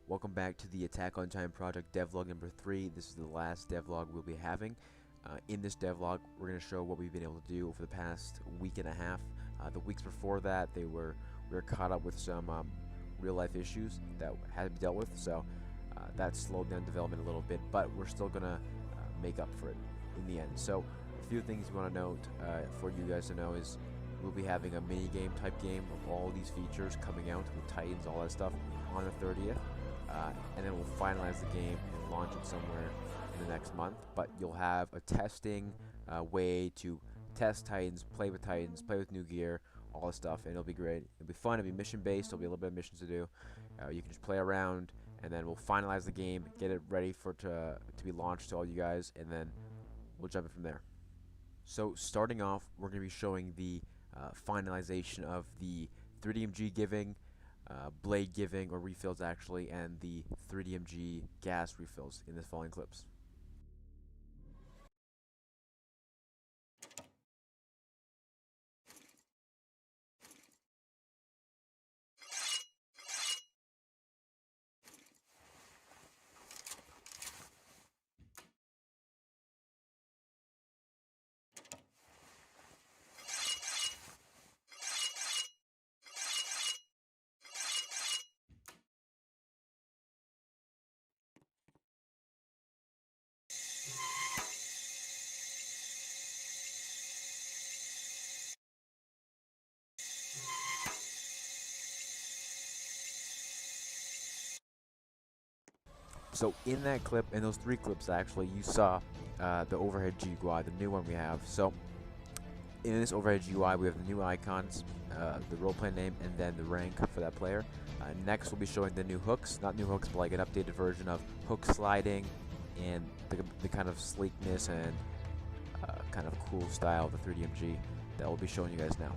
Welcome back to the Attack on Titan project devlog number 3. This is the last devlog we'll be having. In this devlog, we're going to show what we've been able to do over the past week and a half. The weeks before that, we were caught up with some real-life issues that had to be dealt with, so that slowed down development a little bit, but we're still going to make up for it in the end. So, a few things we want to note for you guys to know is we'll be having a mini-game type game of all these features coming out with Titans, all that stuff, on the 30th. And then we'll finalize the game and launch it somewhere in the next month. But you'll have a testing way to test Titans, play with new gear, all this stuff, and it'll be great. It'll be fun. It'll be mission based. There'll be a little bit of missions to do. You can just play around, and then we'll finalize the game, get it ready for to be launched to all you guys, and then we'll jump in from there. So starting off, we're going to be showing the finalization of the 3DMG giving, blade giving or refills actually, and the 3DMG gas refills in the following clips. So in that clip, in those 3 clips actually, you saw the overhead GUI, the new one we have. So in this overhead GUI, we have the new icons, the roleplay name, and then the rank for that player. Next, we'll be showing the new hooks, not new hooks, but like an updated version of hook sliding and the kind of sleekness and kind of cool style of the 3DMG that we'll be showing you guys now.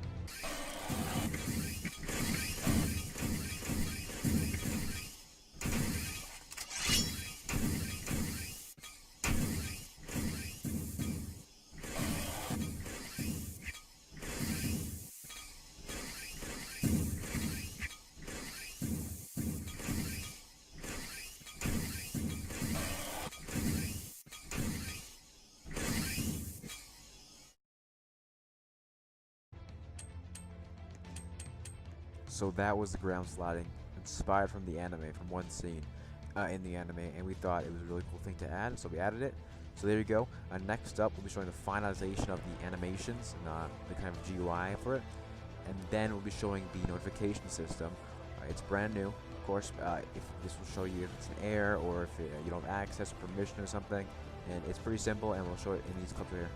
So that was the ground sliding, inspired from the anime, from one scene in the anime, and we thought it was a really cool thing to add, so we added it. So there you go. Next up, we'll be showing the finalization of the animations and the kind of GUI for it, and then we'll be showing the notification system. It's brand new, of course. If this will show you if it's an error or if you don't have access or permission or something, and it's pretty simple, and we'll show it in these clips right here.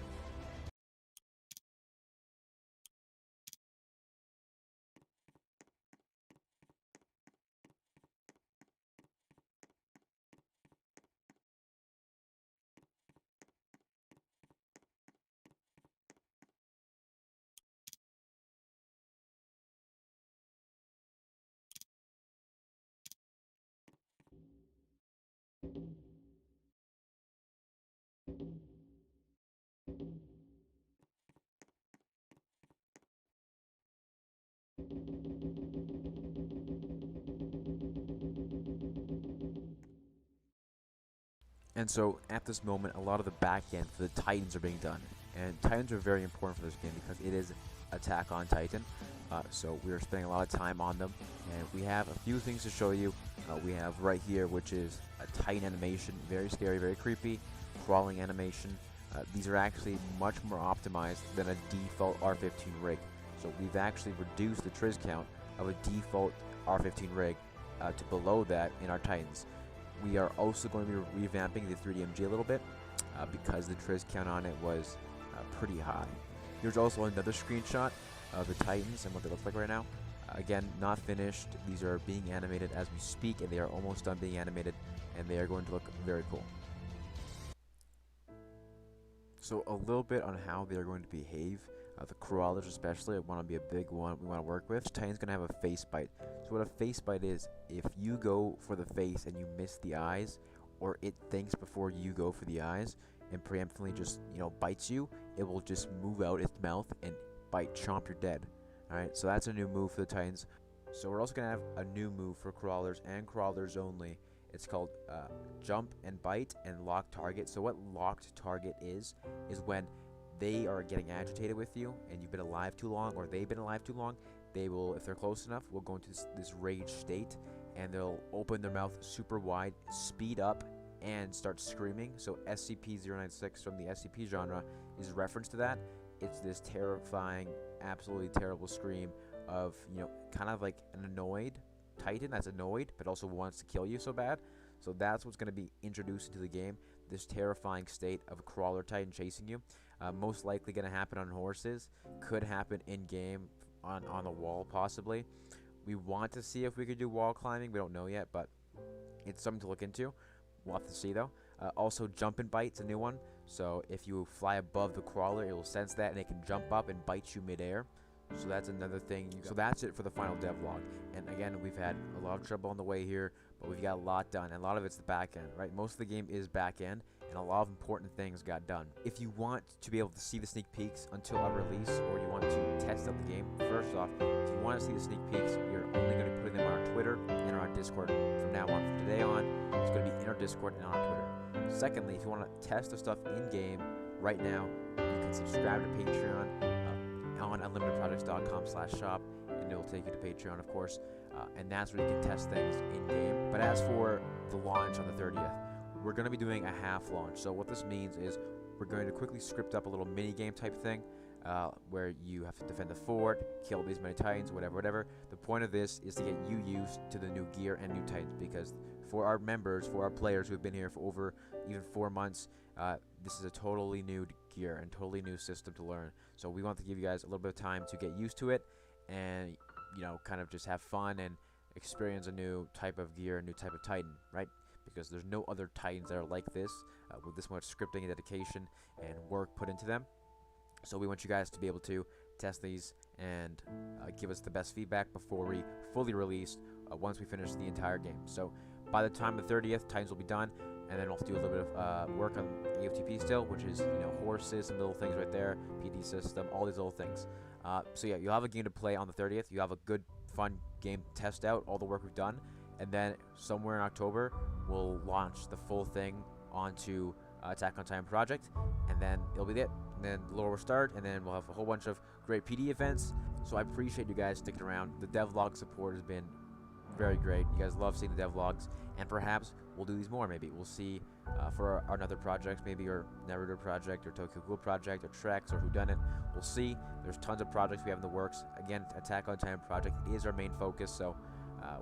And so at this moment, a lot of the back end for the Titans are being done. And Titans are very important for this game because it is Attack on Titan. So we are spending a lot of time on them. And we have a few things to show you. We have right here, which is a Titan animation. Very scary, very creepy. Crawling animation. These are actually much more optimized than a default R15 rig. So we've actually reduced the triz count of a default R15 rig to below that in our Titans. We are also going to be revamping the 3DMG a little bit because the triz count on it was pretty high. Here's also another screenshot of the Titans and what they look like right now. Again, not finished. These are being animated as we speak, and they are almost done being animated, and they are going to look very cool. So a little bit on how they are going to behave. The crawlers especially want to be a big one we want to work with. Titan's going to have a face bite. So what a face bite is, if you go for the face and you miss the eyes, or it thinks before you go for the eyes and preemptively just, bites you, it will just move out its mouth and bite, chomp, you're dead. Alright, so that's a new move for the Titans. So we're also going to have a new move for crawlers and crawlers only. It's called jump and bite and lock target. So what locked target is when they are getting agitated with you and you've been alive too long, or they've been alive too long, they will, if they're close enough, will go into this rage state, and they'll open their mouth super wide, speed up, and start screaming. So SCP-096 from the SCP genre is reference to that. It's this terrifying, absolutely terrible scream of, kind of like an annoyed Titan that's annoyed but also wants to kill you so bad. So that's what's going to be introduced into the game, this terrifying state of a crawler Titan chasing you. Most likely going to happen on horses, could happen in game on the wall possibly. We want to see if we could do wall climbing. We don't know yet, but it's something to look into. We'll have to see though. Also, jump and bite's a new one. So if you fly above the crawler, it will sense that and it can jump up and bite you midair. So that's another thing. So that's it for the final devlog. And again, we've had a lot of trouble on the way here, but we've got a lot done, and a lot of it's the back end, right? Most of the game is back end, and a lot of important things got done. If you want to be able to see the sneak peeks until our release, or you want to test out the game, first off, if you want to see the sneak peeks, we are only going to put them on our Twitter and on our Discord from now on. From today on, it's going to be in our Discord and on our Twitter. Secondly, if you want to test the stuff in-game right now, you can subscribe to Patreon on unlimitedprojects.com/shop, and it'll take you to Patreon, of course, and that's where you can test things in-game. But as for the launch on the 30th, we're going to be doing a half launch. So what this means is we're going to quickly script up a little mini-game type thing where you have to defend the fort, kill these many Titans, whatever. The point of this is to get you used to the new gear and new Titans, because for our members, for our players who have been here for over even 4 months, this is a totally new gear and totally new system to learn. So we want to give you guys a little bit of time to get used to it and, kind of just have fun and experience a new type of gear, a new type of Titan, right? Because there's no other Titans that are like this, with this much scripting and dedication and work put into them. So we want you guys to be able to test these and give us the best feedback before we fully release once we finish the entire game. So by the time the 30th, Titans will be done, and then we'll have to do a little bit of work on AOTP still, which is, horses, some little things right there, PD system, all these little things. So yeah, you'll have a game to play on the 30th. You have a good, fun game to test out all the work we've done, and then somewhere in October, we'll launch the full thing onto Attack on Titan Project, and then it'll be it. And then the lore will start, and then we'll have a whole bunch of great PD events. So I appreciate you guys sticking around. The devlog support has been very great. You guys love seeing the devlogs, and perhaps we'll do these more. Maybe we'll see for our other projects, maybe your Naruto project, or Tokyo Ghoul project, or Trex, or Whodunit. We'll see. There's tons of projects we have in the works. Again, Attack on Titan Project is our main focus, so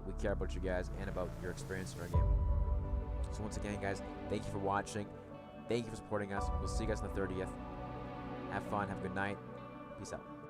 we care about you guys and about your experience in our game. So once again, guys, thank you for watching. Thank you for supporting us. We'll see you guys on the 30th. Have fun. Have a good night. Peace out.